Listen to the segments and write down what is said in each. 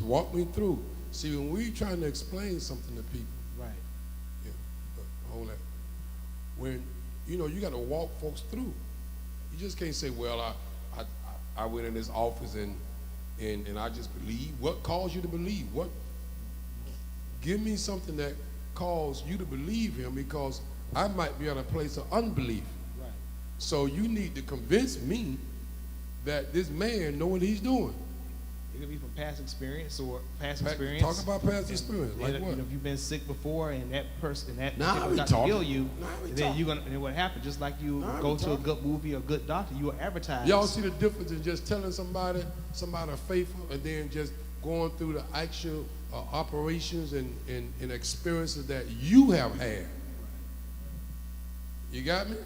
walk me through. See, when we trying to explain something to people, Right. yeah, hold that. When you know you got to walk folks through. You just can't say, "Well, I went in this office and I just believe." What caused you to believe? What? Give me something that caused you to believe him, because I might be at a place of unbelief. Right. So you need to convince me that this man know what he's doing. It could be from past experience or past experience. Talk about past experience. Like what? You know, if you've been sick before and that person, that Nah, we doctor talking. heal you, Nah, we then talking. and then what happened? Just like you Nah, go we to a talking. good movie or a good doctor, you are advertised. Y'all see the difference in just telling somebody faithful and then just going through the actual operations and experiences that you have had. You got me?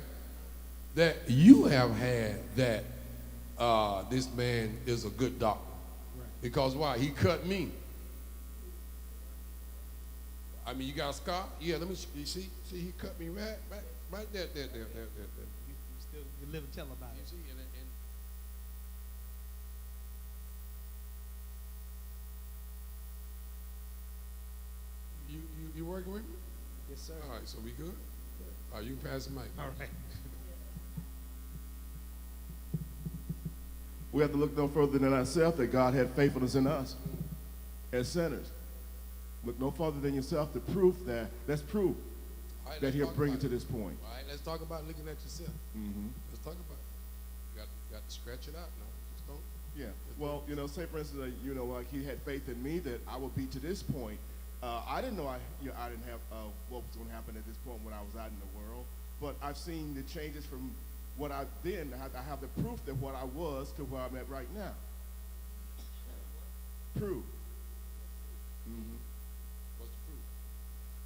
That you have had that this man is a good doctor. Right. Because why? He cut me. I mean, you got a scar? Yeah, let me see. See, he cut me right there. You still you live and tell about You it. see, and you working with me? Yes, sir. All right, so we good? All right, you can pass the mic. All right. We have to look no further than ourselves that God had faithfulness in us as sinners. Look no further than yourself to prove that. That's proof All right, that let's he'll talk bring you about to it. this point. All right, let's talk about looking at yourself. Let's talk about it. You got to scratch it out now. Just don't. Yeah. Well, you know, say for instance, you know, like he had faith in me that I would be to this point. I didn't know I didn't have what was going to happen at this point when I was out in the world. But I've seen the changes from what I've been. I have the proof that what I was to where I'm at right now. Proof. What's the proof?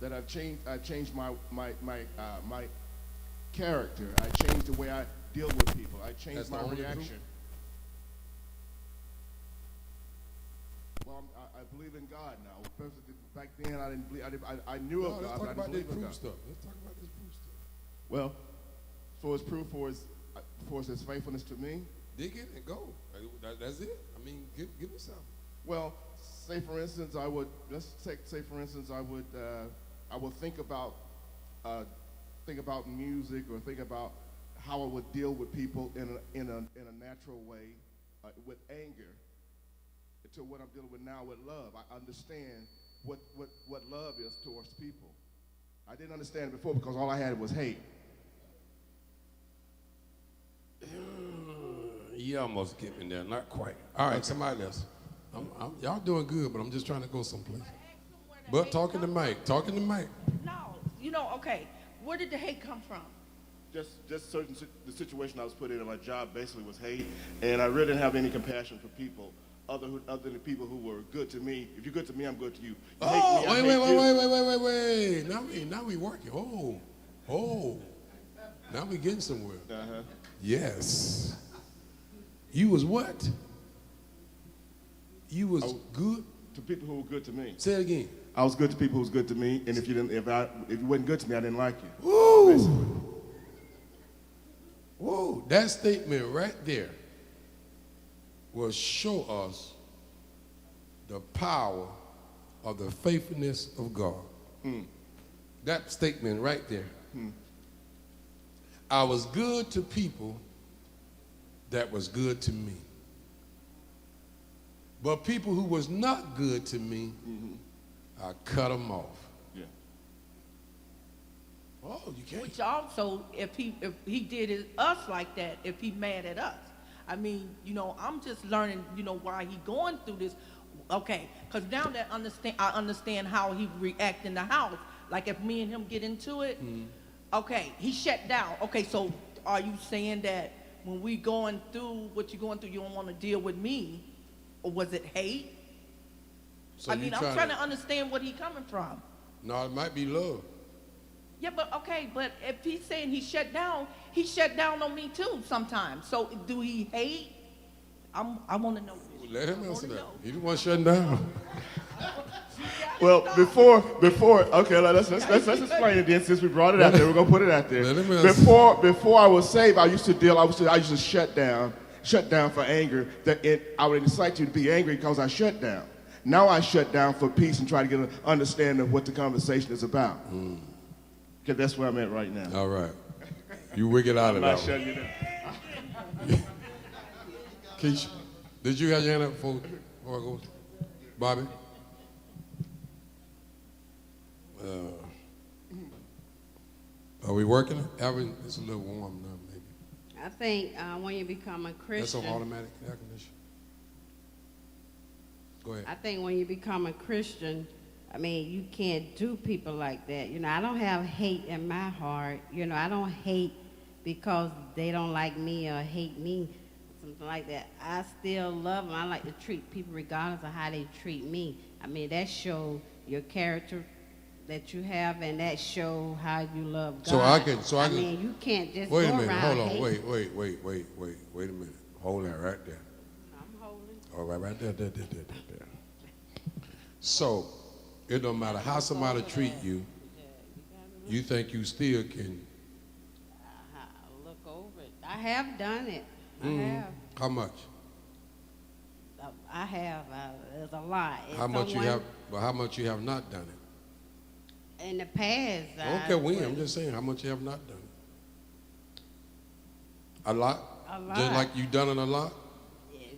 That I changed my character. I changed the way I deal with people. I changed That's the my only reaction. proof? Well, I believe in God now. Back then, I didn't believe. I knew No, of let's God, talk but I about didn't this believe in proof God. stuff. Let's talk about this proof stuff. Well, for his proof, for his faithfulness to me. Dig it and go. That's it. I mean, give me something. Well, say for instance, I would think about music, or think about how I would deal with people in a natural way, with anger, to what I'm dealing with now with love. I understand what love is towards people. I didn't understand it before because all I had was hate. You almost get me there. Not quite. All right, somebody else. Y'all doing good, but I'm just trying to go someplace. But talking to Mike. No, okay. Where did the hate come from? Just the situation I was put in my job basically was hate, and I really didn't have any compassion for people other than people who were good to me. If you're good to me, I'm good to you. You Oh, hate me, I hate you. wait. Now we working. Oh. Now we getting somewhere. Uh-huh. Yes. You was what? You was good To people who were good to me. Say it again. I was good to people who was good to me, and if you wasn't good to me, I didn't like you. Woo! Basically. Whoa, that statement right there will show us the power of the faithfulness of God. That statement right there. I was good to people that was good to me. But people who was not good to me, I cut them off. Yeah. Oh, you can't. Which also, if he did us like that, if he mad at us, I mean, I'm just learning, why he going through this. Okay, because now that I understand how he react in the house. Like if me and him get into it, okay, he shut down. Okay, so are you saying that when we going through what you're going through, you don't want to deal with me, or was it hate? So I'm trying to understand what he coming from. No, it might be love. Yeah, but if he's saying he shut down on me too sometimes. So do he hate? I want to know. Let him answer that. He the one shutting down. Well, before, okay, let's explain it then. Since we brought it out there, we're gonna put it out there. Let him answer. Before I was saved, I used to shut down for anger. I would incite you to be angry because I shut down. Now I shut down for peace and try to get an understanding of what the conversation is about. Okay, that's where I'm at right now. All right. You wiggle out I'm of not that shutting you down. one. Keisha, did you have your hand up before I go? Bobby? Are we working? Alvin, it's a little warm now, maybe. I think when you become a That's Christian, on automatic air conditioning. Go ahead. I think when you become a Christian, I mean, you can't do people like that. You know, I don't have hate in my heart. You know, I don't hate because they don't like me or hate me, something like that. I still love them. I like to treat people regardless of how they treat me. I mean, that shows your character that you have, and that shows how you love God. I mean, you can't just wait go a minute, around hold on, hating. wait a minute. Hold that right there. I'm holding. All right there. So, it don't matter how somebody treat you, you think you still can. Look over it. I have done it. I have. How much? I have. There's a lot. If How much you someone- have, but how much you have not done it? In the past. I don't care when, I'm just saying how much you have not done it. A lot? A lot. Just like you done it a lot?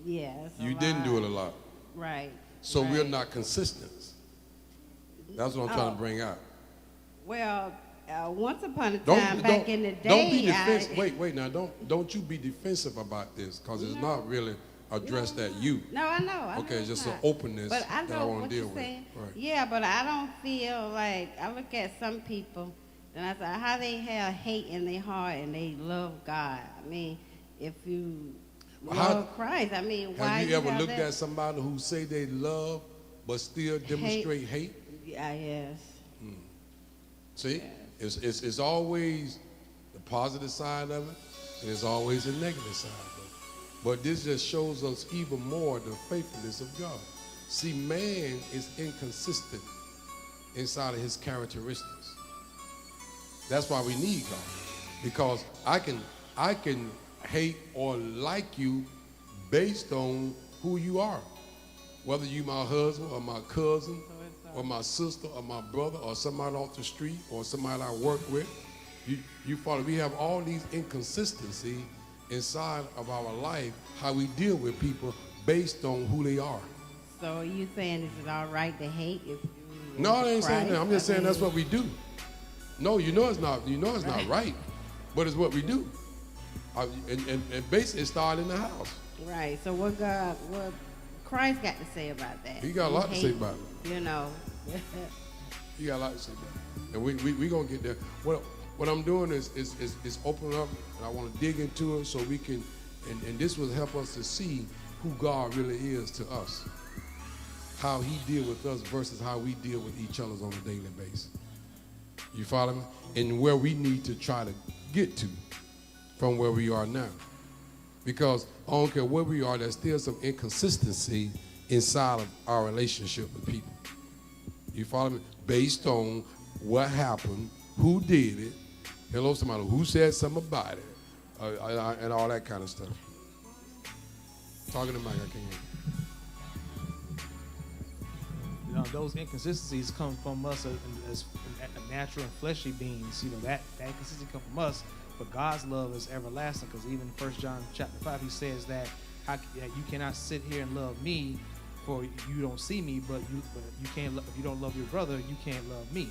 Yes. You didn't do it a lot. Right. So right. we're not consistent. That's what I'm trying Oh. to bring out. Well, once upon a time, back in the day, Don't be defensive. Wait now. Don't you be defensive about this, because it's No. not really addressed at you. No, I know. I know Okay, it's just an not. openness But I that I know want what to deal you're with. saying. Right. Yeah, but I don't feel like, I look at some people and I say, how they have hate in their heart and they love God. I mean, if you Well, how- love Christ, I mean, why Have you ever have looked that? at somebody who say they love but still demonstrate hate? Yeah, yes. See, it's always the positive side of it, and it's always the negative side of it. But this just shows us even more the faithfulness of God. See, man is inconsistent inside of his characteristics. That's why we need God, because I can hate or like you based on who you are, whether you my husband or my cousin or my sister or my brother or somebody off the street or somebody I work with. You follow, we have all these inconsistencies inside of our life, how we deal with people based on who they are. So are you saying is it all right to hate if you No, I ain't saying Christ? that. I'm just I saying that's mean, what we do. No, you know it's not. You know it's not right, but it's what we do. And basically, it started in the house. Right. So what Christ got to say about that? He got a lot to say Hate, about it. You know. You got a lot to say about it. And we gonna get there. What I'm doing is opening up, and I want to dig into it so we can, and this will help us to see who God really is to us, how He deal with us versus how we deal with each other on a daily basis. You follow me? And where we need to try to get to from where we are now. Because I don't care where we are, there's still some inconsistency inside of our relationship with people. You follow me? Based on what happened, who did it, hello somebody, who said something about it, and all that kind of stuff. Talking to Mike, I can't hear you. You know, those inconsistencies come from us as natural and fleshy beings. You know, that inconsistency come from us, but God's love is everlasting, because even in 1 John chapter 5, he says that you cannot sit here and love me, for you don't see me, but you can't. If you don't love your brother, you can't love me,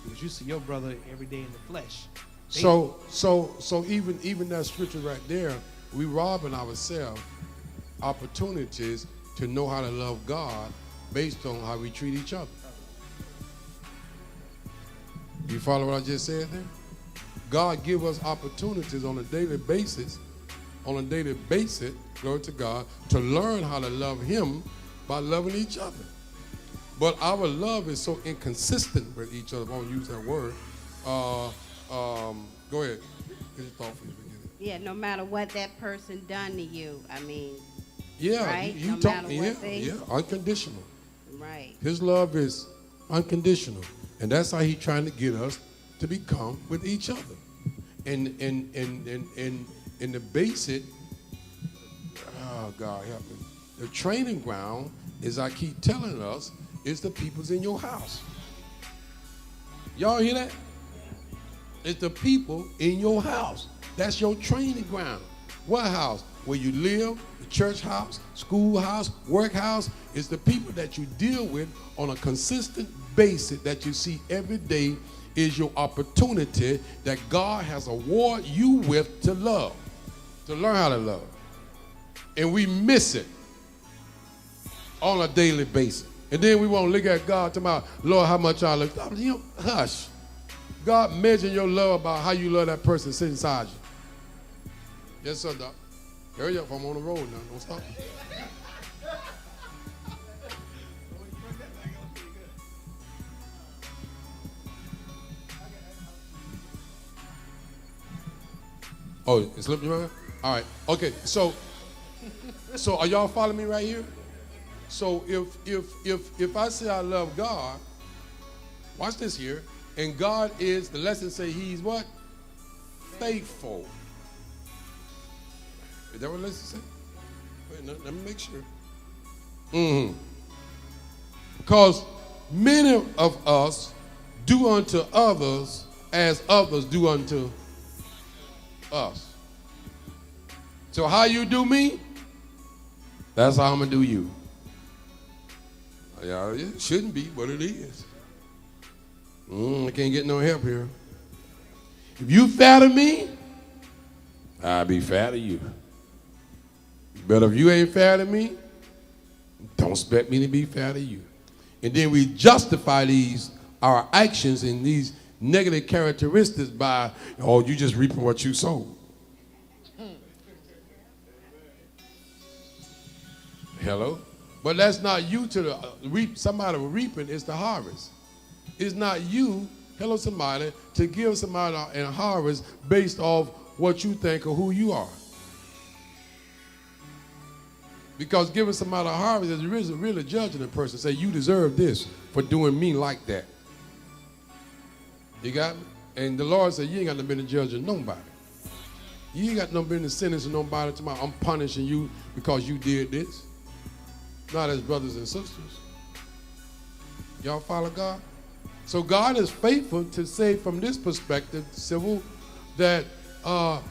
because you see your brother every day in the flesh. So even that scripture right there, we robbing ourselves opportunities to know how to love God based on how we treat each other. You follow what I just said there? God give us opportunities on a daily basis, glory to God, to learn how to love Him by loving each other. But our love is so inconsistent with each other, if I won't use that word. Go ahead. Get your thought, please. Yeah, no matter what that person done to you, I mean, Yeah, right? you No talk, matter what they- unconditional. right. His love is unconditional, and that's how He's trying to get us to become with each other. And the basic, oh God help me, the training ground as I keep telling us, is the peoples in your house. Y'all hear that? It's the people in your house. That's your training ground. What house? Where you live, the church house, school house, work house. It's the people that you deal with on a consistent basis that you see every day is your opportunity that God has awarded you with to love, to learn how to love. And we miss it on a daily basis. And then we want to look at God talking about, Lord, how much I love you. You know, hush. God measuring your love about how you love that person sitting inside you. Yes, sir, Doc. Hurry up, I'm on the road now. Don't stop. Oh, it slipped your mind? All right. Okay. So are y'all following me right here? So if I say I love God, watch this here, and God is, the lesson say he's what? Faithful. Is that what the lesson say? Wait, no, let me make sure. Because many of us do unto others as others do unto us. So how you do me, that's how I'm going to do you. Yeah, it shouldn't be, but it is. I can't get no help here. If you fair to me, I'll be fair to you. But if you ain't fair to me, don't expect me to be fair to you. And then we justify our actions and these negative characteristics by, oh, you just reaping what you sowed. Hello? But that's not you to reap somebody reaping, it's the harvest. It's not you, hello somebody, to give somebody a harvest based off what you think or who you are. Because giving somebody a harvest is really judging a person. Say, you deserve this for doing me like that. You got me? And the Lord said, you ain't got no business judging nobody. You ain't got no business sentencing nobody to I'm punishing you because you did this. Not as brothers and sisters. Y'all follow God? So God is faithful to say from this perspective, civil, that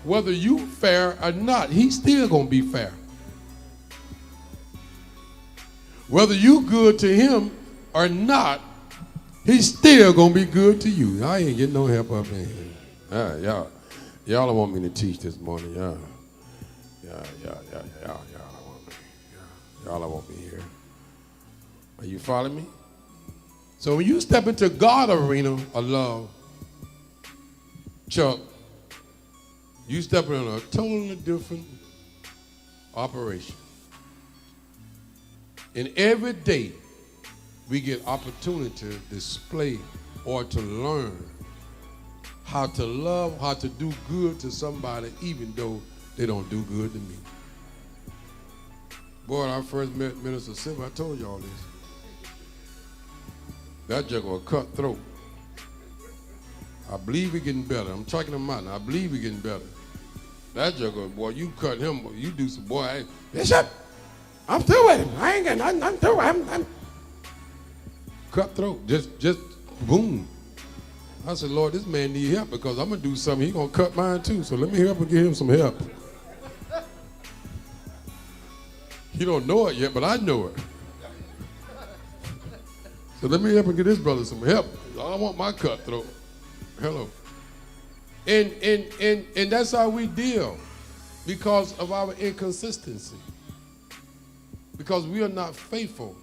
whether you fair or not, he's still going to be fair. Whether you good to him or not, he's still going to be good to you. I ain't getting no help up in here. Y'all don't want me to teach this morning. Y'all don't want me here. Are you following me? So when you step into God's arena of love, Chuck, you step in a totally different operation. And every day we get opportunity to display or to learn how to love, how to do good to somebody even though they don't do good to me. Boy, when I first met Minister Silver, I told y'all this. That joke was cutthroat. I believe we're getting better. I'm checking him out now. I believe we're getting better. That joke was, boy, you cut him, you do some, boy, Bishop, I'm through with him. I ain't got nothing, I'm through. I'm cutthroat, just boom. I said, Lord, this man need help because I'm going to do something. He's going to cut mine too, so let me help and give him some help. He don't know it yet, but I know it. So let me help and get this brother some help. I want my cutthroat. Hello. And that's how we deal because of our inconsistency. Because we are not faithful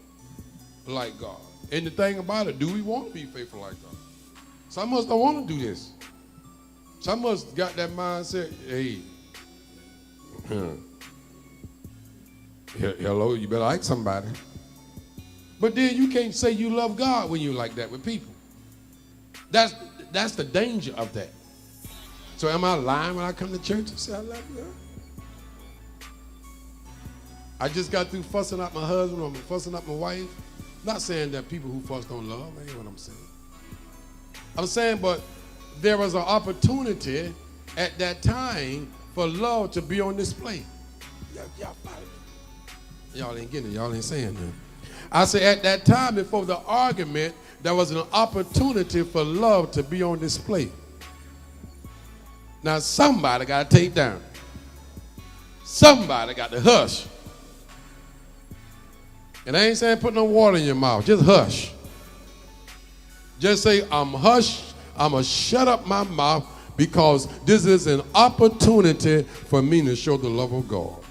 like God. And the thing about it, do we want to be faithful like God? Some of us don't want to do this. Some of us got that mindset, hey, hello, you better like somebody. But then you can't say you love God when you like that with people. That's the danger of that. So am I lying when I come to church and say I love God? I just got through fussing out my husband or fussing out my wife. Not saying that people who fuss don't love. That ain't what I'm saying. I'm saying, but there was an opportunity at that time for love to be on display. Y'all follow me? Y'all ain't getting it. Y'all ain't saying that. I say at that time before the argument, there was an opportunity for love to be on display. Now somebody got to take down. Somebody got to hush. And I ain't saying put no water in your mouth. Just hush. Just say, I'm hushed. I'm going to shut up my mouth because this is an opportunity for me to show the love of God.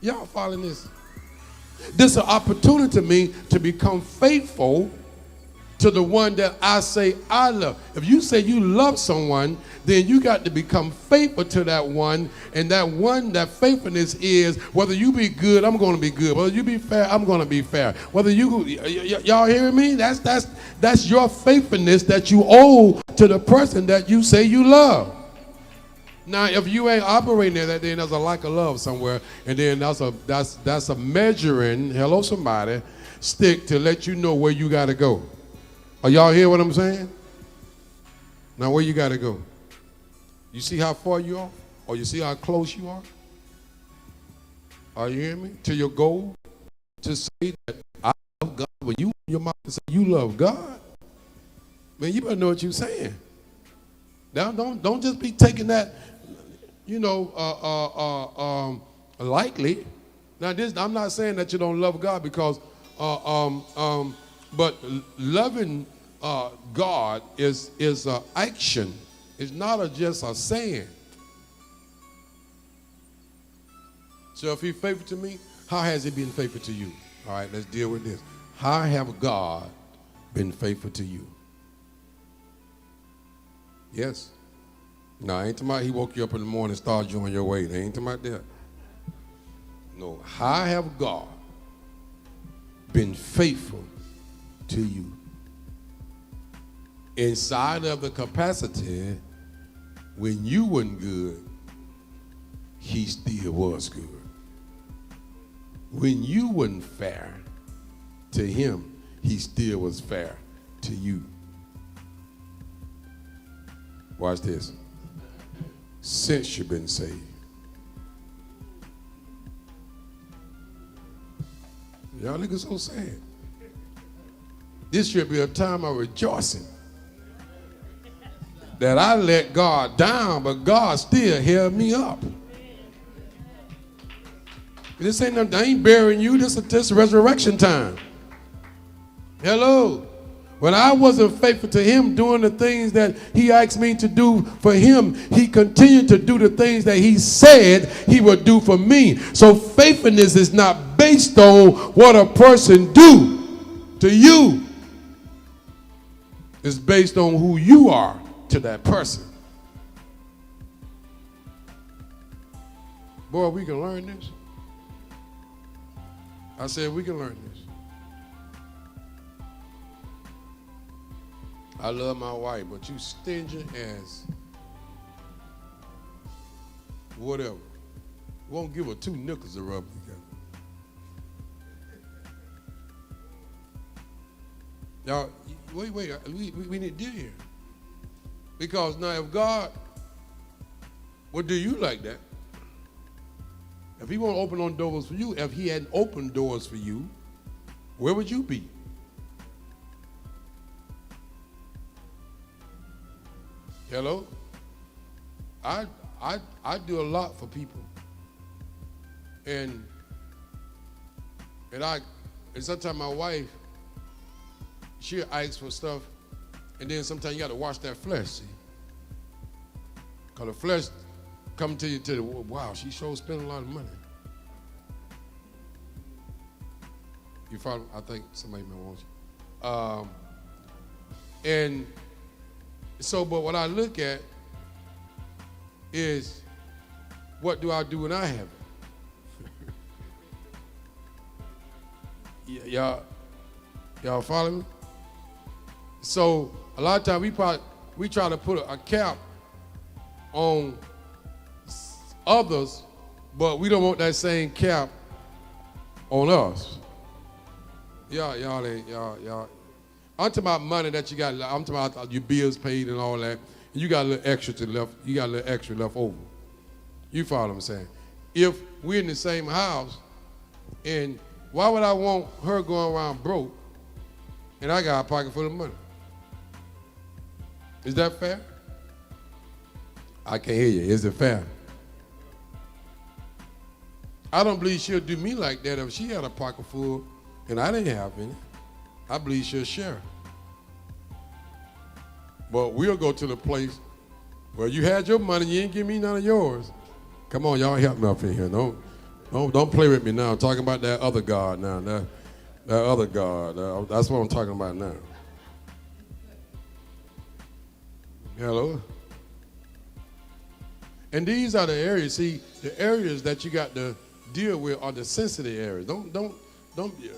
Y'all following this? This is an opportunity to me to become faithful to the one that I say I love. If you say you love someone, then you got to become faithful to that one. And that faithfulness is whether you be good, I'm going to be good. Whether you be fair, I'm going to be fair. Whether y'all hearing me? That's your faithfulness that you owe to the person that you say you love. Now, if you ain't operating there, then there's a lack of love somewhere, and then that's a measuring, hello somebody, stick to let you know where you got to go. Are y'all hear what I'm saying? Now, where you got to go? You see how far you are? Or you see how close you are? Are you hearing me? To your goal? To say that I love God. When you open your mouth and say you love God, man, you better know what you're saying. Now, don't just be taking that, lightly. Now, I'm not saying that you don't love God because, but loving God is an action. It's not just a saying. So if he's faithful to me, how has he been faithful to you? All right, let's deal with this. How have God been faithful to you? Yes. No, I ain't talking about he woke you up in the morning and started you on your way. I ain't talking about that. No, how have God been faithful to you? Inside of the capacity, when you weren't good, he still was good. When you weren't fair to him, he still was fair to you. Watch this. Since you've been saved. Y'all niggas so sad. This should be a time of rejoicing. That I let God down, but God still held me up. This ain't nothing, I ain't burying you. This is resurrection time. Hello. When I wasn't faithful to him doing the things that he asked me to do for him, he continued to do the things that he said he would do for me. So faithfulness is not based on what a person do to you. It's based on who you are to that person. Boy, we can learn this. I said we can learn this. I love my wife, but you stingy as whatever. Won't give her two nickels to rub together. Y'all, wait, we need to deal here. Because now if God would do you like that, if he won't open on doors for you, if he hadn't opened doors for you, where would you be? Hello? I do a lot for people. And sometimes my wife, she'll ask for stuff, and then sometimes you got to watch that flesh, see? Because the flesh come to you wow, she sure spent a lot of money. You follow? I think somebody may want you. And so, but what I look at is, what do I do when I have it? Y'all follow me? So a lot of times we try to put a cap on others, but we don't want that same cap on us. Y'all. I'm talking about money that you got. I'm talking about your bills paid and all that. And you got a little extra left. You got a little extra left over. You follow what I'm saying? If we're in the same house and Why would I want her going around broke and I got a pocket full of money? Is that fair? I can't hear you. Is it fair? I don't believe she'll do me like that if she had a pocket full and I didn't have any. I believe she'll share. But we'll go to the place where you had your money, you ain't give me none of yours. Come on, y'all help me up in here. Don't play with me now. I'm talking about that other God now. That other God. That's what I'm talking about now. Hello? And these are the areas, see, the areas that you got to deal with are the sensitive areas. Don't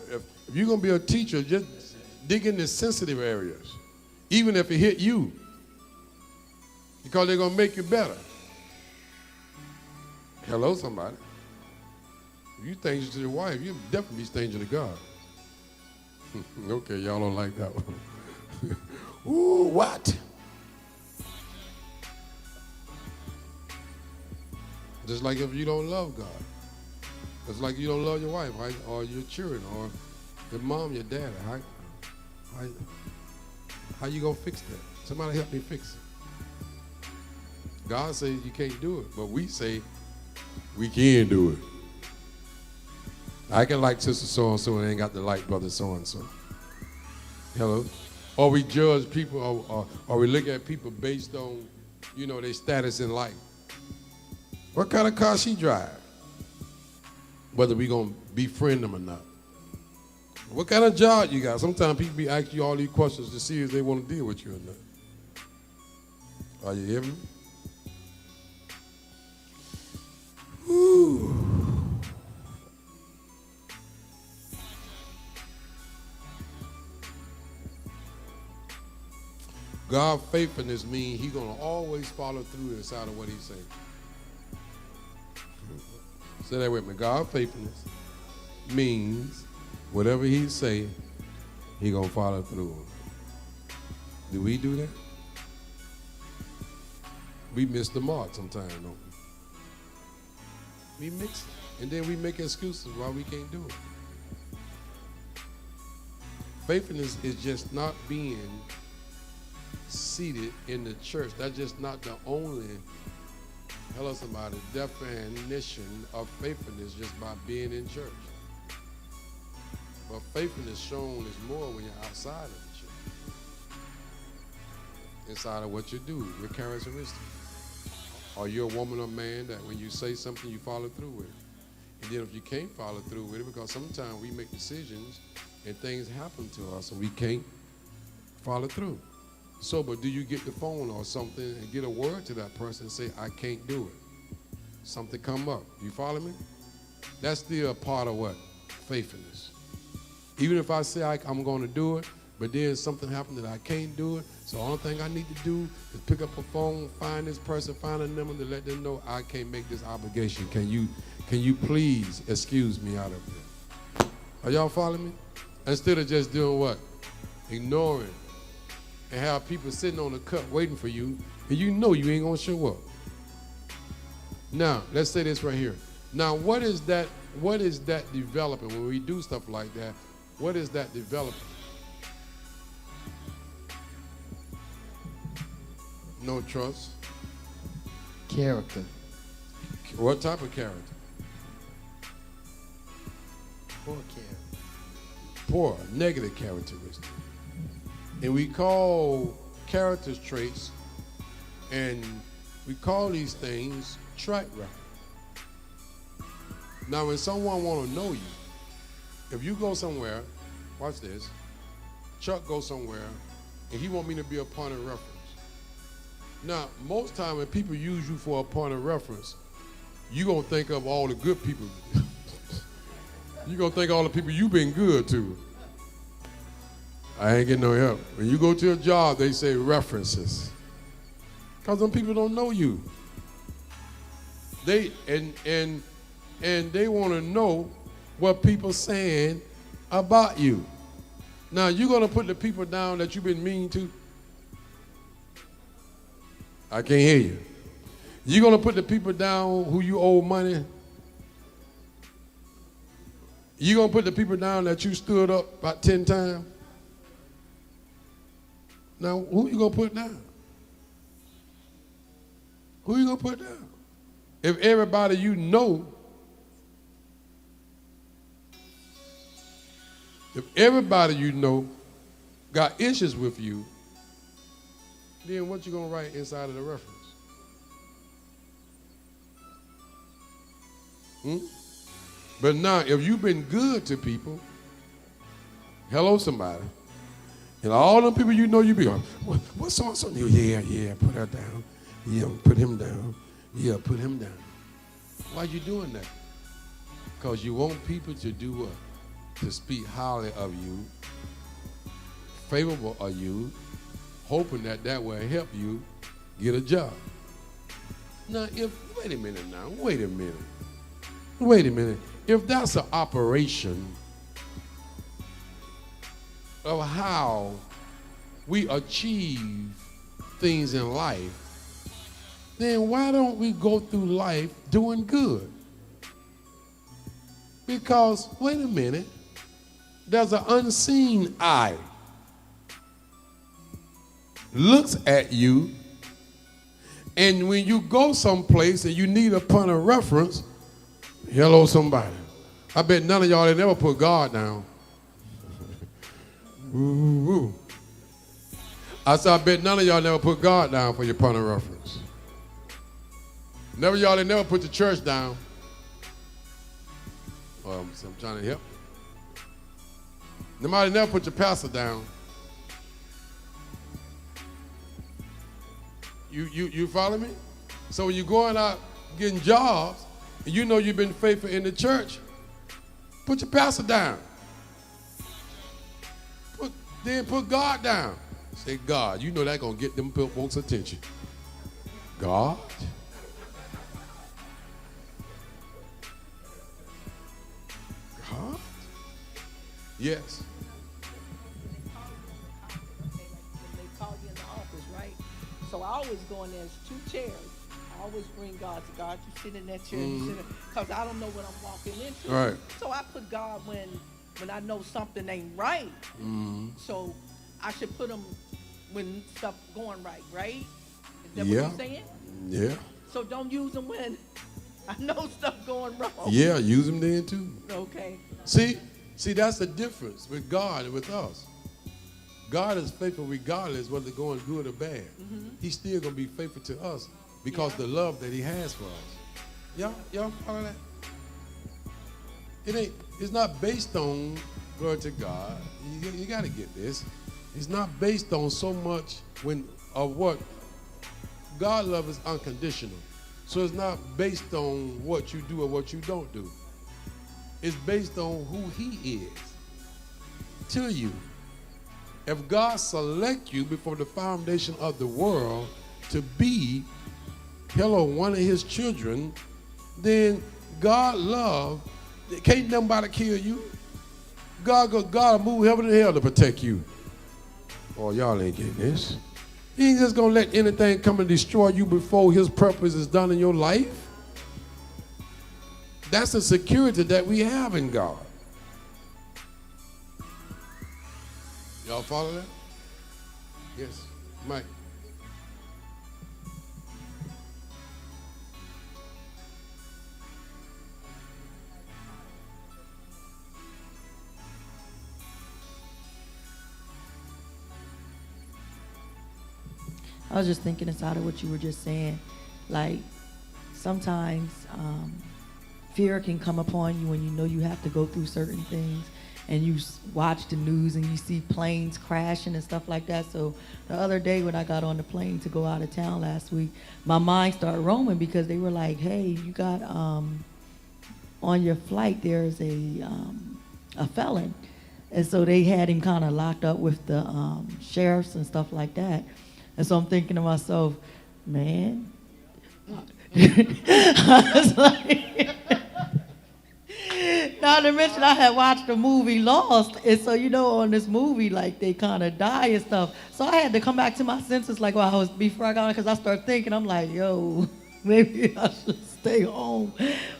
if you're going to be a teacher, just dig in the sensitive areas. Even if it hit you. Because they're going to make you better. Hello, somebody. If you stingy to your wife, you definitely be stingy to God. Okay, y'all don't like that one. Ooh, what? Just like if you don't love God. It's like you don't love your wife, right? Or your children, or your mom, your dad. How you gonna fix that? Somebody help me fix it. God says you can't do it, but we say we can do it. I can like sister so-and-so and ain't got to like brother so-and-so. Hello? Or we judge people, or we look at people based on, their status in life. What kind of car she drive? Whether we gonna befriend them or not. What kind of job you got? Sometimes people be asking you all these questions to see if they want to deal with you or not. Are you hearing me? Woo. God's faithfulness means He's gonna always follow through inside of what He says. Say that with me. God's faithfulness means whatever He say, He gonna follow through. Do we do that? We miss the mark sometimes, don't we? We mix it, and then we make excuses why we can't do it. Faithfulness is just not being seated in the church. That's just not the only, hello somebody, definition of faithfulness just by being in church. But faithfulness shown is more when you're outside of the church. Inside of what you do, your characteristics. Are you a woman or man that when you say something, you follow through with it? And then if you can't follow through with it, because sometimes we make decisions and things happen to us and we can't follow through. So, but do you get the phone or something and get a word to that person and say, I can't do it? Something come up. You follow me? That's still a part of what? Faithfulness. Even if I say I'm going to do it, but then something happened that I can't do it, so the only thing I need to do is pick up a phone, find this person, find a number to let them know I can't make this obligation. Can you please excuse me out of it? Are y'all following me? Instead of just doing what? Ignoring. And have people sitting on the cut waiting for you, and you know you ain't gonna show up. Now, let's say this right here. Now, what is that developing when we do stuff like that? What is that developing? No trust. Character. What type of character? Poor character. Poor, negative characteristic. And we call character traits, and we call these things track record. Now, when someone want to know you, if you go somewhere, watch this, Chuck goes somewhere, and he want me to be a point of reference. Now, most time when people use you for a point of reference, you're going to think of all the good people. You're going to think of all the people you've been good to. I ain't getting no help. When you go to a job, they say references. Because them people don't know you. They want to know what people saying about you. Now, you're going to put the people down that you've been mean to? I can't hear you. You're going to put the people down who you owe money? You gonna put the people down that you stood up about 10 times? Now, who you gonna put down? Who you gonna put down? If everybody you know, got issues with you, then what you gonna write inside of the reference? But now, if you've been good to people, hello somebody, and all them people you know, you be going, what's on something? Yeah, put her down. Yeah, put him down. Yeah, put him down. Why you doing that? Because you want people to do what? To speak highly of you, favorable of you, hoping that will help you get a job. Now, wait a minute. If that's an operation of how we achieve things in life, then why don't we go through life doing good? Because, wait a minute, there's an unseen eye looks at you, and when you go someplace and you need a point of reference, hello somebody. I bet none of y'all ain't never put God down. Ooh. I said, I bet none of y'all never put God down for your point of reference. Y'all ain't never put the church down. So I'm trying to help. Nobody never put your pastor down. You follow me? So when you're going out getting jobs, and you know you've been faithful in the church, put your pastor down. Then put God down. Say, God, you know that's going to get them folks' attention. God? God? Yes. When they call you in the office, right? So I always go in there, there's 2 chairs. I always bring God to God. You sit in that chair, because I don't know what I'm walking into. Right. So I put God when I know something ain't right. So I should put him when stuff going right? Is that what you're saying? Yeah. So don't use him when I know stuff going wrong. Yeah, use them then too. Okay. See, that's the difference with God and with us. God is faithful regardless whether it's going good or bad. He's still going to be faithful to us because the love that he has for us. Y'all follow that? It's not based on, glory to God. You got to get this. It's not based on so much of what God love is unconditional. So it's not based on what you do or what you don't do. It's based on who he is to you. If God select you before the foundation of the world to be, one of his children, then God love, can't nobody kill you. God will move heaven and hell to protect you. Oh, y'all ain't getting this. He ain't just gonna let anything come and destroy you before his purpose is done in your life. That's the security that we have in God. Y'all follow that? Yes, Mike. I was just thinking inside of what you were just saying. Like, sometimes fear can come upon you when you know you have to go through certain things, and you watch the news and you see planes crashing and stuff like that. So the other day when I got on the plane to go out of town last week, my mind started roaming because they were like, hey, you got, on your flight, there's a felon. And so they had him kind of locked up with the sheriffs and stuff like that. And so I'm thinking to myself, man, I was like, not to mention I had watched the movie Lost, and so on this movie, like, they kind of die and stuff. So I had to come back to my senses, like, before I got on, because I started thinking, I'm like, yo, maybe I should stay home.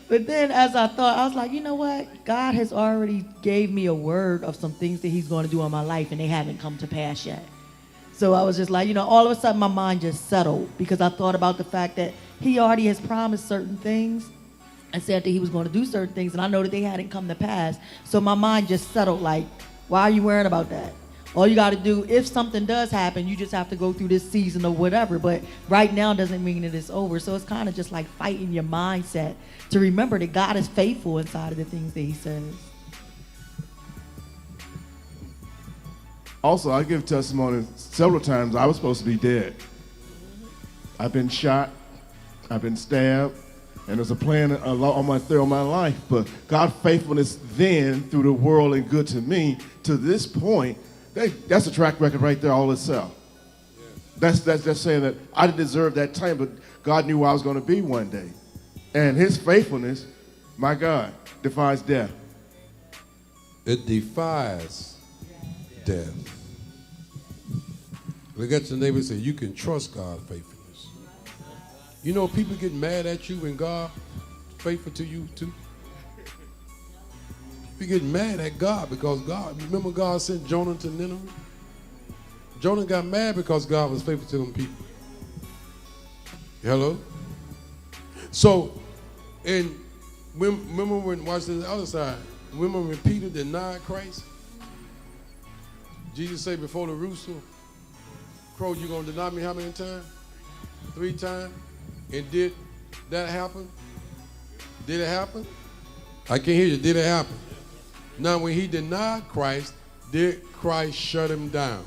But then as I thought, I was like, you know what? God has already gave me a word of some things that he's going to do in my life, and they haven't come to pass yet. So I was just like, all of a sudden my mind just settled because I thought about the fact that he already has promised certain things and said that he was going to do certain things, and I know that they hadn't come to pass. So my mind just settled like, why are you worrying about that? All you got to do, if something does happen, you just have to go through this season or whatever. But right now doesn't mean that it's over. So it's kind of just like fighting your mindset to remember that God is faithful inside of the things that he says. Also, I give testimony several times I was supposed to be dead. I've been shot, I've been stabbed, and there's a plan on my life. But God's faithfulness then through the world and good to me to this point, that's a track record right there all itself. Yeah. That's just saying that I didn't deserve that time, but God knew where I was going to be one day. And his faithfulness, my God, defies death. It defies death. Look at your neighbor and say, you can trust God's faithfulness. You know, people get mad at you when God is faithful to you too. People get mad at God because remember God sent Jonah to Nineveh? Jonah got mad because God was faithful to them people. Hello? So, remember when, watch the other side, remember when Peter denied Christ? Jesus said before the rooster crow, you're going to deny me how many times? 3 times? And did that happen? Did it happen? I can't hear you. Did it happen? Now, when he denied Christ, did Christ shut him down?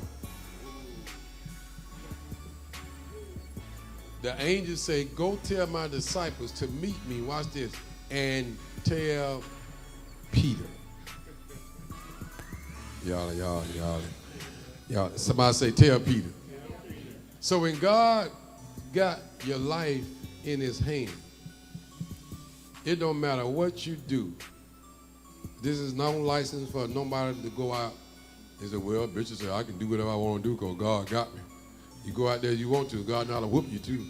The angels say, go tell my disciples to meet me, watch this, and tell Peter. Y'all. Somebody say, tell Peter. So when God got your life in his hand, it don't matter what you do. This is no license for nobody to go out and say, well, Bishop said I can do whatever I want to do because God got me. You go out there you want to. God know how to whoop you too.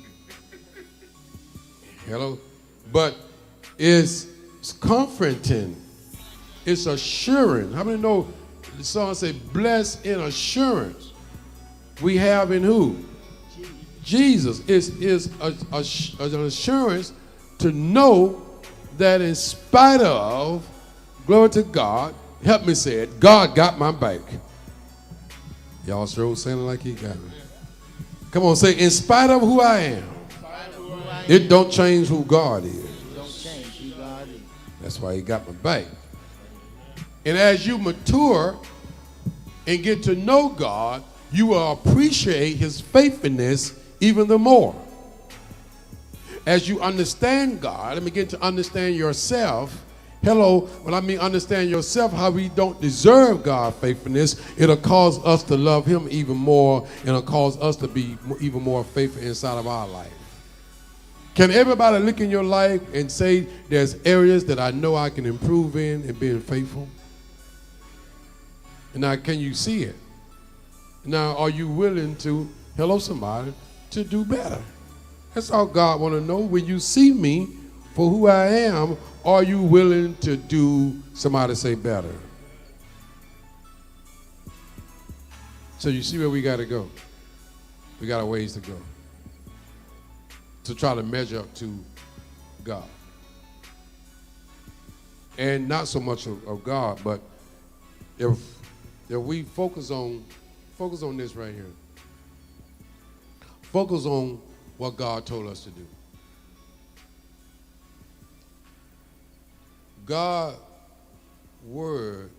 Hello? But it's comforting. It's assurance. How many know the song say, blessed in assurance we have in who? Jesus. Is an assurance to know that in spite of, glory to God, help me say it, God got my back. Y'all sure sounding like he got me. Come on, say, in spite of who I am, it don't change who God is. That's why he got my back. And as you mature and get to know God, you will appreciate his faithfulness even the more. As you understand God and begin to understand yourself, hello, when I mean understand yourself, how we don't deserve God's faithfulness, it'll cause us to love him even more, and it'll cause us to be even more faithful inside of our life. Can everybody look in your life and say, there's areas that I know I can improve in being faithful? And now, can you see it? Now, are you willing to, hello somebody, to do better? That's all God want to know. When you see me for who I am, are you willing to do, somebody say, better? So you see where we got to go. We got a ways to go to try to measure up to God. And not so much of God, but if we focus on this right here. Focus on what God told us to do. God's word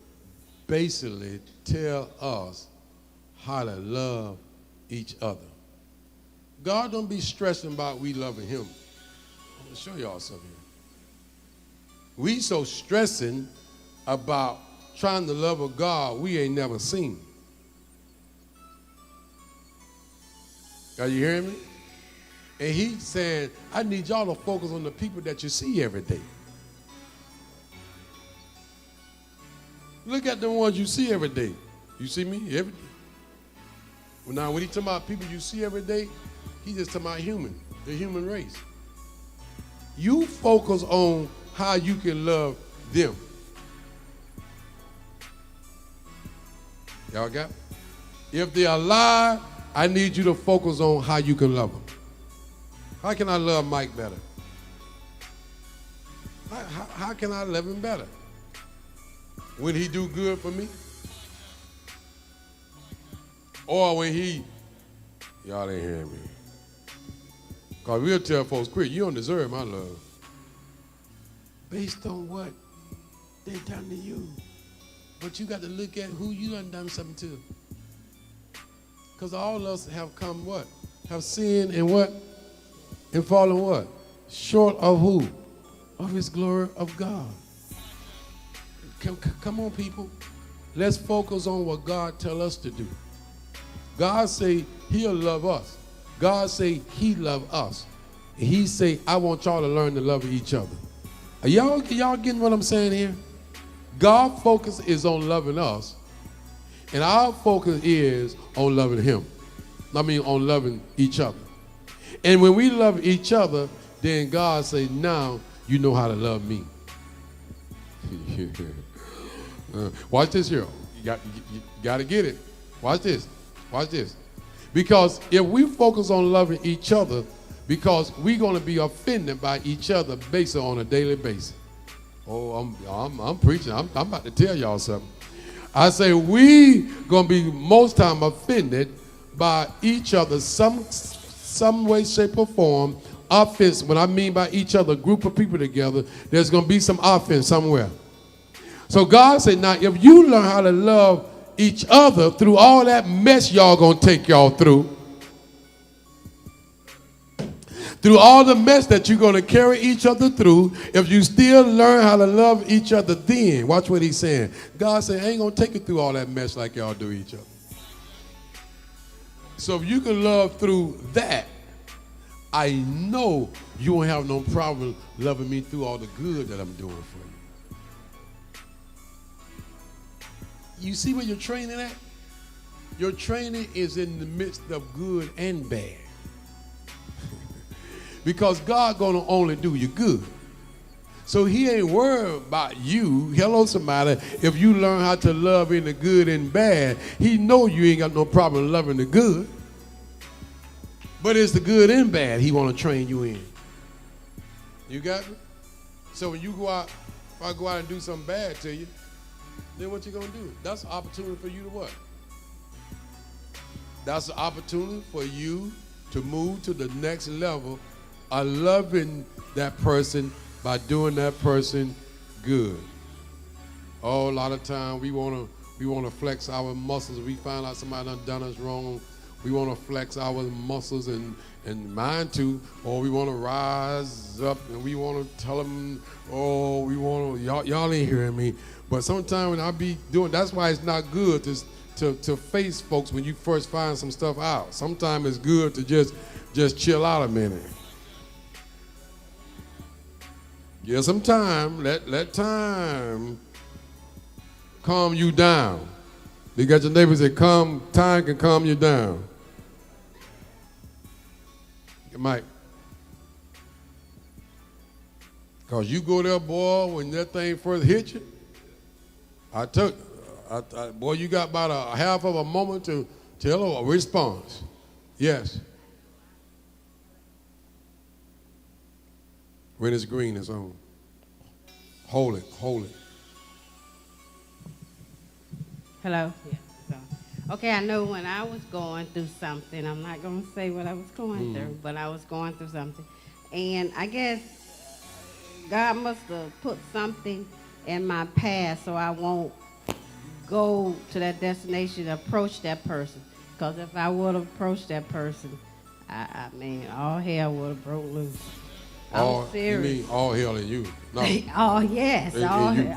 basically tell us how to love each other. God don't be stressing about we loving him. I'm going to show y'all something. We so stressing about trying to love a God we ain't never seen. Are you hearing me? And he's saying, I need y'all to focus on the people that you see every day. Look at the ones you see every day. You see me every day. Well, now, when he's talking about people you see every day, he's just talking about human, the human race. You focus on how you can love them. Y'all got it? If they are alive, I need you to focus on how you can love them. How can I love Mike better? How can I love him better? When he do good for me? Or when he, y'all ain't hearing me. Because we'll tell folks, quit, you don't deserve my love. Based on what they done to you. But you got to look at who you done something to. Because all of us have come what? Have sinned and what? And fallen what? Short of who? Of his glory of God. Come on, people. Let's focus on what God tell us to do. God say he'll love us. God say he love us. And he say, I want y'all to learn to love each other. Are y'all getting what I'm saying here? God's focus is on loving us. And our focus is on loving him. I mean, on loving each other. And when we love each other, then God say, now you know how to love me. Watch this here. You got to get it. Watch this. Watch this. Because if we focus on loving each other, because we're going to be offended by each other basically on a daily basis. Oh, I'm preaching. I'm about to tell y'all something. I say we going to be most time offended by each other some way, shape, or form. Offense, when I mean by each other, group of people together, there's going to be some offense somewhere. So God said, now if you learn how to love each other through all that mess y'all going to take y'all through all the mess that you're going to carry each other through, if you still learn how to love each other, then watch what he's saying. God said, I ain't going to take you through all that mess like y'all do each other. So if you can love through that, I know you won't have no problem loving me through all the good that I'm doing for you. You see where your training at? Your training is in the midst of good and bad. Because God gonna only do you good. So he ain't worried about you. Hello, somebody. If you learn how to love in the good and bad, he know you ain't got no problem loving the good. But it's the good and bad he want to train you in. You got me? So when you go out, if I go out and do something bad to you, then what you going to do? That's an opportunity for you to what? That's an opportunity for you to move to the next level of loving that person by doing that person good. Oh, a lot of time we want to flex our muscles. We find out somebody done us wrong. We want to flex our muscles and mine too, or we want to rise up and we want to tell them, oh, we want to, y'all ain't hearing me. But sometimes when I be doing, that's why it's not good to face folks when you first find some stuff out. Sometimes it's good to just chill out a minute. Give some time, let time calm you down. You got your neighbors that time can calm you down. Mike. Because you go there, boy, when that thing first hit you, boy, you got about a half of a moment to tell a response. Yes. When it's green, it's on. Hold it. Hello? Yeah. Okay, I know when I was going through something, I'm not going to say what I was going through, but I was going through something. And I guess God must have put something in my past so I won't go to that destination, approach that person. Because if I would have approached that person, I mean, all hell would have broke loose. I'm serious. You mean all hell in you? No. Oh yes,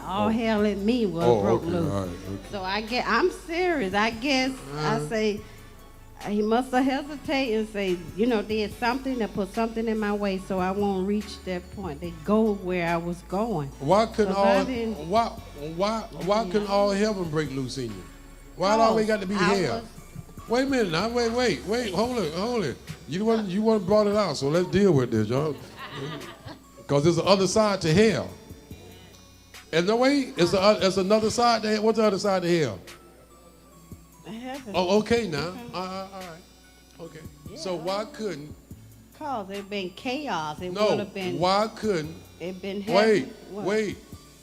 all hell in me would have broke okay, loose. all right, okay. So I'm serious. I guess I say he must have hesitated and say, did something that put something in my way so I won't reach that point, that go where I was going. Why couldn't all heaven break loose in you? Why it always got to be hell? Wait a minute now. Wait. Hold it. You want brought it out, so let's deal with this, y'all. Because there's the other side to hell. And no way, it's another side to hell. What's the other side to hell? Heaven. Oh, okay now. All right. Okay. Yeah. So why couldn't? Cause it been chaos. It would No. have been. Why couldn't? It been Wait. heaven. What? Wait.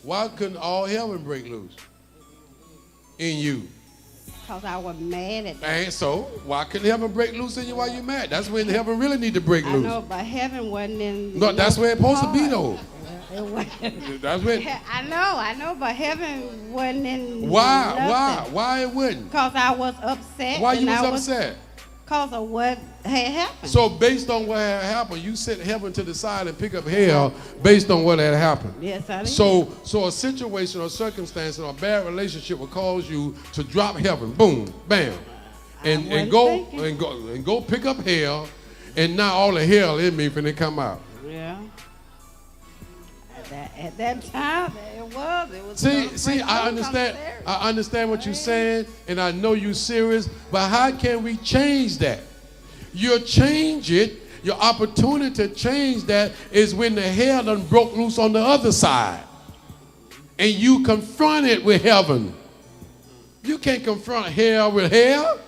Why couldn't all heaven break loose in you? Cause I was mad at that. And so why couldn't heaven break loose in you while you're mad? That's when heaven really need to break I loose. know, but heaven wasn't in. No, that's where it's supposed to be part. though. It wasn't. That's where. I know, but heaven wasn't in. Why? Why it wouldn't? Cause I was upset. Why you and I was upset? Cause of what had happened. So based on what had happened, you set heaven to the side and pick up hell based on what had happened. Yes, I did. So a situation or circumstance or a bad relationship will cause you to drop heaven, boom, bam, and wasn't go thinking. and go pick up hell, and now all the hell in me finna come out. Yeah. At that time, it was. See, I understand what you're saying, and I know you're serious, but how can we change that? You'll change it. Your opportunity to change that is when the hell done broke loose on the other side, and you confront it with heaven. You can't confront hell with hell.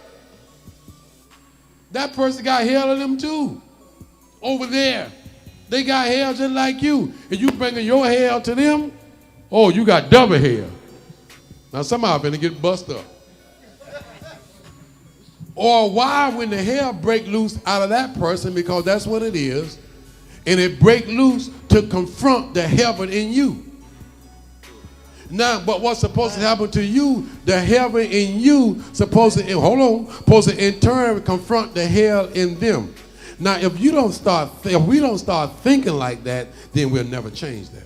That person got hell in them too, over there. They got hell just like you. And you bringing your hell to them, oh, you got double hell. Now somebody finna get bust up. Or why when the hell break loose out of that person, because that's what it is, and it break loose to confront the heaven in you. Now, but what's supposed to happen to you, the heaven in you, supposed to in turn confront the hell in them. Now, if we don't start thinking like that, then we'll never change that.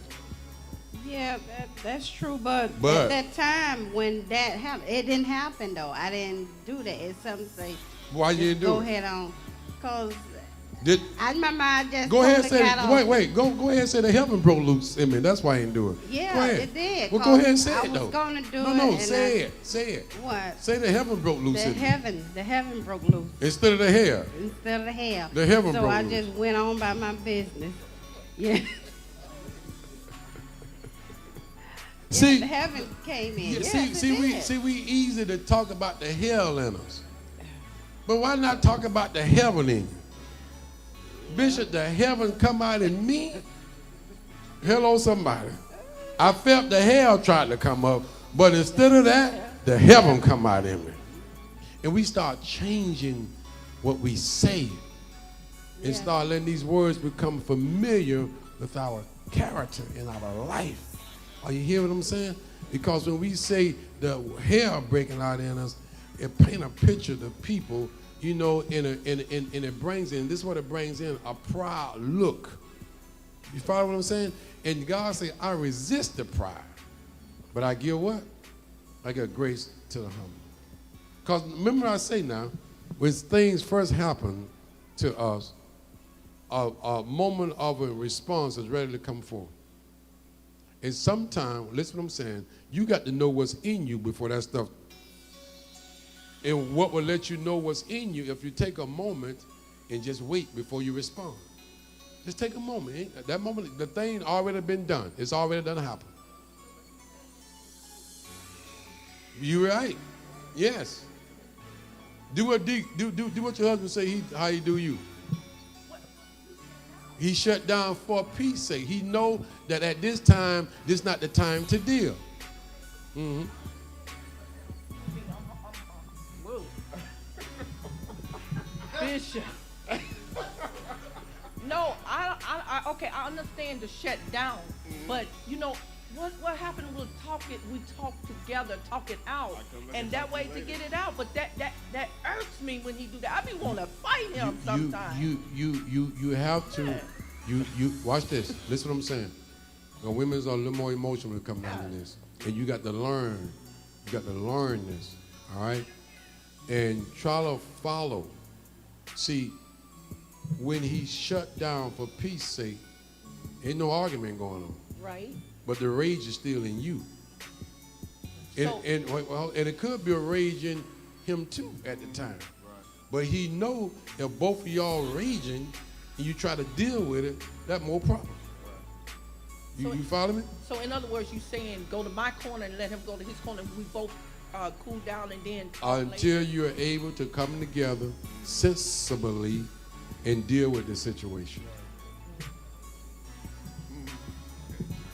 Yeah, that's true. But at that time when that happened, it didn't happen though. I didn't do that. It's something to say. Why you didn't do go it? ahead on, cause Did I remember I just go ahead and totally say got off. wait. Go ahead and say the heaven broke loose in me. That's why I didn't do it. Yeah, go ahead. it did. Well, go ahead and say I it though. was gonna do no, it. say it. Say it. What? Say the heaven broke loose in me. The heaven broke loose Instead of the hell. instead of the hell. The heaven so broke I loose. just went on by my business. Yeah. See, the heaven came in. yeah, Yes, it did. we easy to talk about the hell in us. But why not talk about the heaven in you? Bishop, the heaven come out in me. Hello, somebody. I felt the hell tried to come up, but instead of that, the heaven come out in me. And we start changing what we say and start letting these words become familiar with our character in our life. Are you hearing what I'm saying? Because when we say the hell breaking out in us, it paint a picture to people, you know, and it brings in, this is what it brings in, a proud look. You follow what I'm saying? And God say, I resist the pride, but I give what? I give grace to the humble. Because remember I say now, when things first happen to us, a moment of a response is ready to come forth. And sometimes, listen what I'm saying, you got to know what's in you before that stuff. And what will let you know what's in you if you take a moment and just wait before you respond. Just take a moment. That moment, the thing already been done. It's already done happen. You right? Yes. Do what your husband say how he do you. He shut down for peace sake. He know that at this time, this is not the time to deal. Mm-hmm. Bishop. No, okay, I understand the shut down, but you know what happened? We talk together, talk it out, and that way to get it out. But that irks me when he do that. I be want to fight him sometimes. You have to. You watch this. Listen what I'm saying. Now, women are a little more emotional coming down in this, and you got to learn. You got to learn this. All right, and try to follow. See, when he shut down for peace sake, ain't no argument going on. Right. But the rage is still in you. And it could be a rage in him too at the time. Right. But he know if both of y'all raging and you try to deal with it, that more problem. Right. You follow me? So in other words, you saying go to my corner and let him go to his corner. We both cool down and then talk later. Until you are able to come together sensibly and deal with the situation.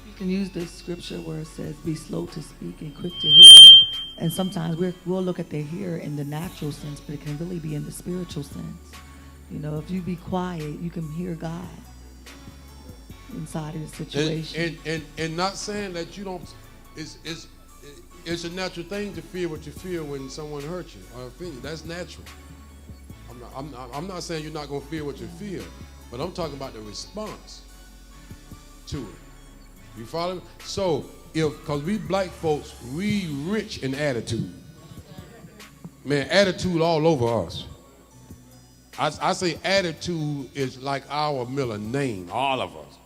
You can use the scripture where it says, be slow to speak and quick to hear. And sometimes we'll look at the hear in the natural sense, but it can really be in the spiritual sense. You know, if you be quiet, you can hear God inside of the situation. And not saying that you don't, it's a natural thing to feel what you feel when someone hurts you or offends you. That's natural. I'm not saying you're not going to feel what you feel, but I'm talking about the response to it. You follow me? So, because we black folks, we rich in attitude. Man, attitude all over us. I say attitude is like our middle name, all of us.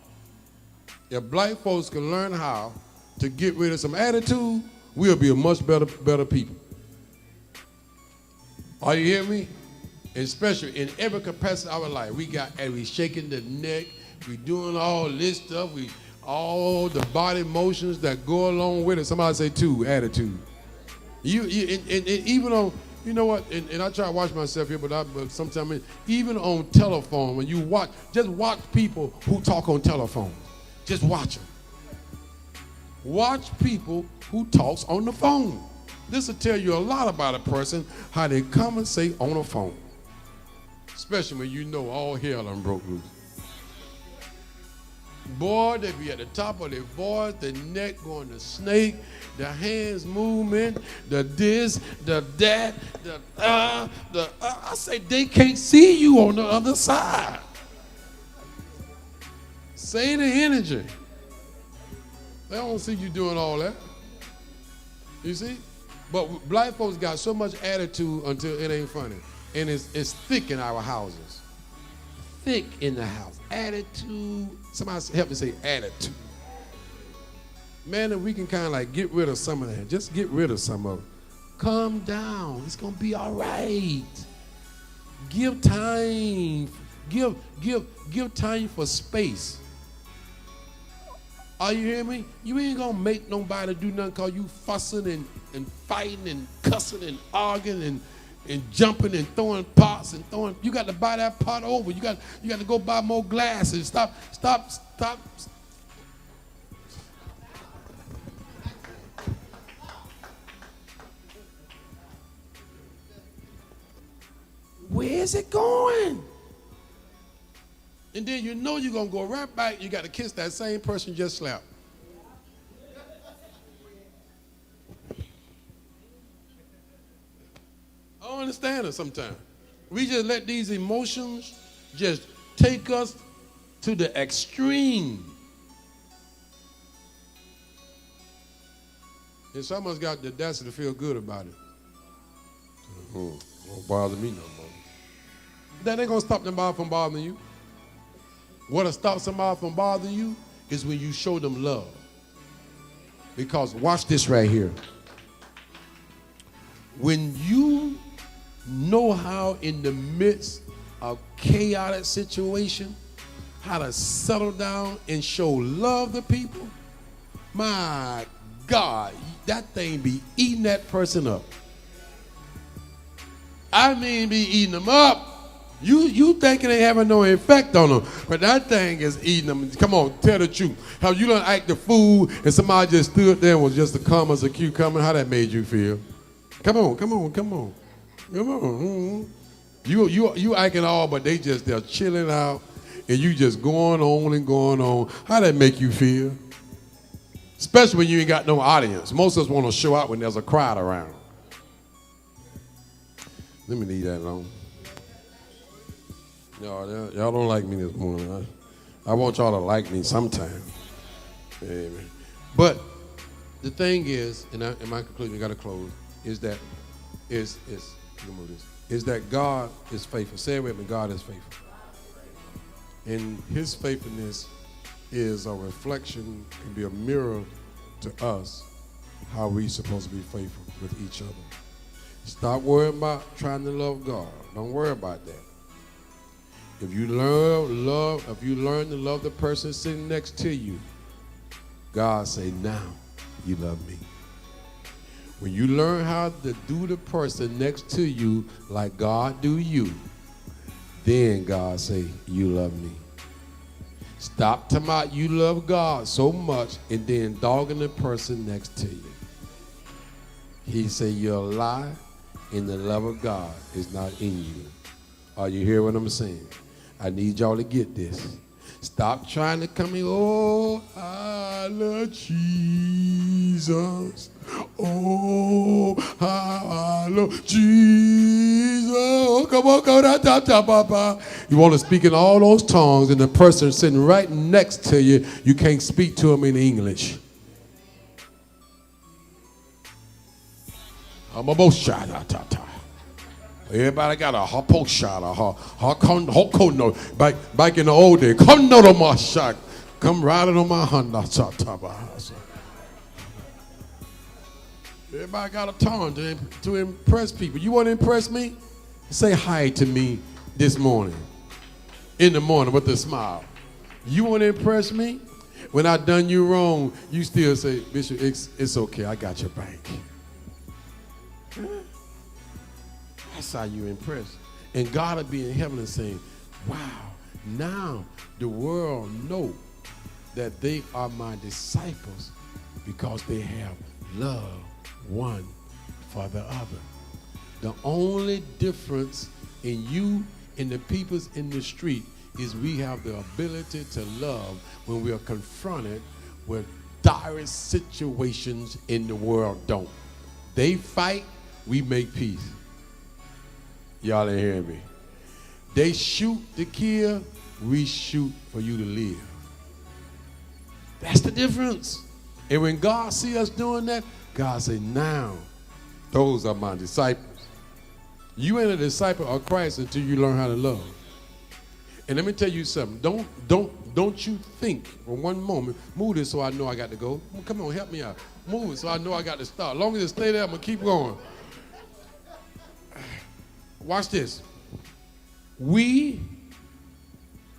If black folks can learn how to get rid of some attitude, we'll be a much better people. Are you hear me? Especially in every capacity of our life. We shaking the neck, we doing all this stuff, all the body motions that go along with it. Somebody say too, attitude. And even on, you know what, and I try to watch myself here, but sometimes even on telephone, when you watch, just watch people who talk on telephone. Just watch them. Watch people who talks on the phone. This will tell you a lot about a person, how they come and say on the phone. Especially when you know all hell done broke loose. Boy, they be at the top of their voice, the neck going to snake, the hands movement, the this, the that, I say they can't see you on the other side. Say the energy. They don't see you doing all that. You see? But black folks got so much attitude until it ain't funny. And it's thick in our houses. Thick in the house. Attitude. Somebody help me say attitude. Man, if we can kind of like get rid of some of that. Just get rid of some of it. Calm down. It's going to be all right. Give time. Give time for space. Are you hearing me? You ain't going to make nobody do nothing because you fussing and fighting and cussing and arguing and jumping and throwing pots and throwing. You got to buy that pot over. You got to go buy more glasses. Stop. Where's it going? And then you know you're going to go right back. You got to kiss that same person you just slapped. I don't understand it sometimes. We just let these emotions just take us to the extreme. And some of us got the audacity to feel good about it. Won't bother me no more. That ain't going to stop them from bothering you. What'll stop somebody from bothering you is when you show them love. Because watch this right here. When you know how in the midst of chaotic situation, how to settle down and show love to people, my God, that thing be eating that person up. I mean be eating them up. You think it ain't having no effect on them, but that thing is eating them. Come on, tell the truth. How you done act the fool and somebody just stood there and was just as calm as a cucumber? How that made you feel? Come on. Mm-hmm. You acting all, but they're chilling out, and you just going on and going on. How that make you feel? Especially when you ain't got no audience. Most of us want to show out when there's a crowd around. Let me leave that alone. Y'all don't like me this morning. I want y'all to like me sometime. Amen. But the thing is, and my conclusion, got to close, is that God is faithful. Say it with me, God is faithful. And his faithfulness is a reflection, can be a mirror to us, how we supposed to be faithful with each other. Stop worrying about trying to love God. Don't worry about that. If you learn to love the person sitting next to you, God say, now you love me. When you learn how to do the person next to you like God do you, then God say, you love me. Stop talking about you love God so much and then dogging the person next to you. He say you're a lie and the love of God is not in you. Are you hear what I'm saying? I need y'all to get this. Stop trying to come in, oh, I love Jesus. Oh, I love Jesus. Oh, come on, Papa. You want to speak in all those tongues, and the person sitting right next to you, you can't speak to him in English. I'm a both shot. Everybody got a hopo shot, a hokono. Back in the old day, come to my shot. Come riding on my Honda. Everybody got a tongue to impress people. You want to impress me? Say hi to me this morning. In the morning with a smile. You want to impress me? When I done you wrong, you still say, Bishop, it's okay. I got your back. That's how you impress. And God will be in heaven and saying, wow, now the world know that they are my disciples because they have love one for the other. The only difference in you and the peoples in the street is we have the ability to love when we are confronted with dire situations in the world don't. They fight, we make peace. Y'all ain't hearing me. They shoot to kill, we shoot for you to live. That's the difference. And when God see us doing that, God say, now, those are my disciples. You ain't a disciple of Christ until you learn how to love. And let me tell you something. Don't you think for one moment, move this so I know I got to go. Come on, help me out. Move it so I know I got to stop. As long as it stay there, I'm going to keep going. Watch this.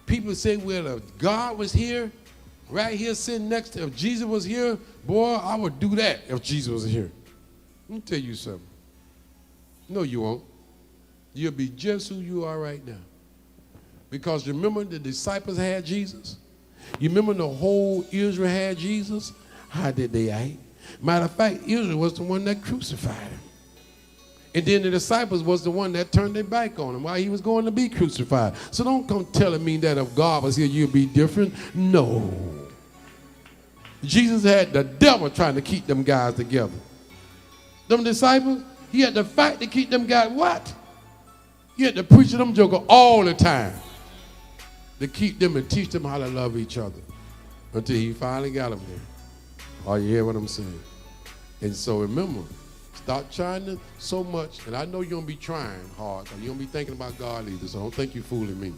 People say, well, if God was here, right here sitting next to, if Jesus was here, boy, I would do that if Jesus was here. Let me tell you something. No, you won't. You'll be just who you are right now. Because remember the disciples had Jesus? You remember the whole Israel had Jesus? How did they act? Matter of fact, Israel was the one that crucified him. And then the disciples was the one that turned their back on him while he was going to be crucified. So don't come telling me that if God was here, you'd be different. No. Jesus had the devil trying to keep them guys together. Them disciples, he had to fight to keep them guys, what? He had to preach to them joker all the time to keep them and teach them how to love each other until he finally got them there. Are you hear what I'm saying? And so remember, stop trying to so much, and I know you're going to be trying hard, because you don't be thinking about God either, so don't think you're fooling me.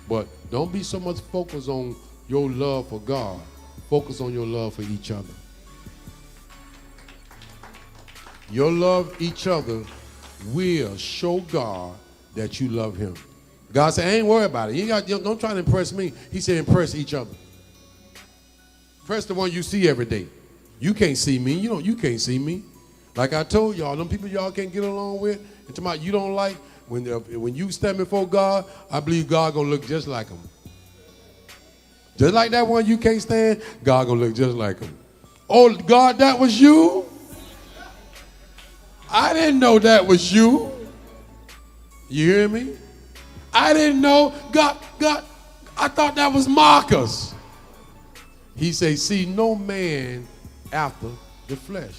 But don't be so much focused on your love for God. Focus on your love for each other. Your love each other will show God that you love him. God said, I ain't worried about it. Don't try to impress me. He said, impress each other. Impress the one you see every day. You can't see me. You can't see me. Like I told y'all, them people y'all can't get along with, and tomorrow you don't like, when you stand before God, I believe God gonna look just like him. Just like that one you can't stand, God gonna look just like him. Oh, God, that was you? I didn't know that was you. You hear me? I didn't know. God, I thought that was Marcus. He says, see no man after the flesh.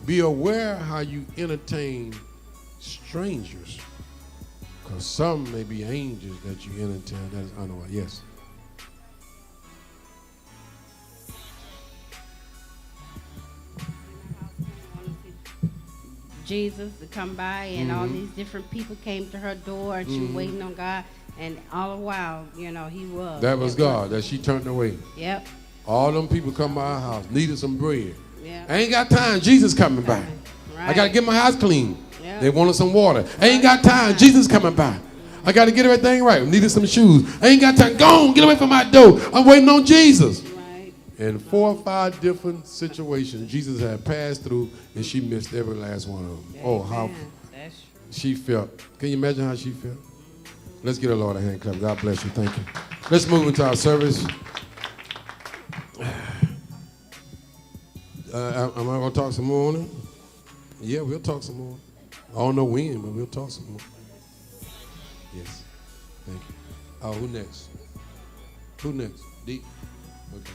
Be aware how you entertain strangers, because some may be angels that you entertain. That is unaware. Yes. Jesus to come by, and all these different people came to her door, and she was waiting on God, and all the while, he was. That was God, that she turned away. Yep. All them people come by our house, needed some bread. Yep. I ain't got time, Jesus coming by. Right. I got to get my house clean. Yep. They wanted some water. I ain't got time, Jesus coming by. I got to get everything right. Needed some shoes. I ain't got time. Go on, get away from my door. I'm waiting on Jesus. Right. And 4 or 5 different situations Jesus had passed through, and she missed every last one of them. Oh, how Amen. That's true. she felt. Can you imagine how she felt? Let's give the Lord a hand clap. God bless you. Thank you. Let's move into our service. Am I going to talk some more on it? Yeah, we'll talk some more. I don't know when, but we'll talk some more. Yes. Thank you. Oh, who next? Who next? D? Okay.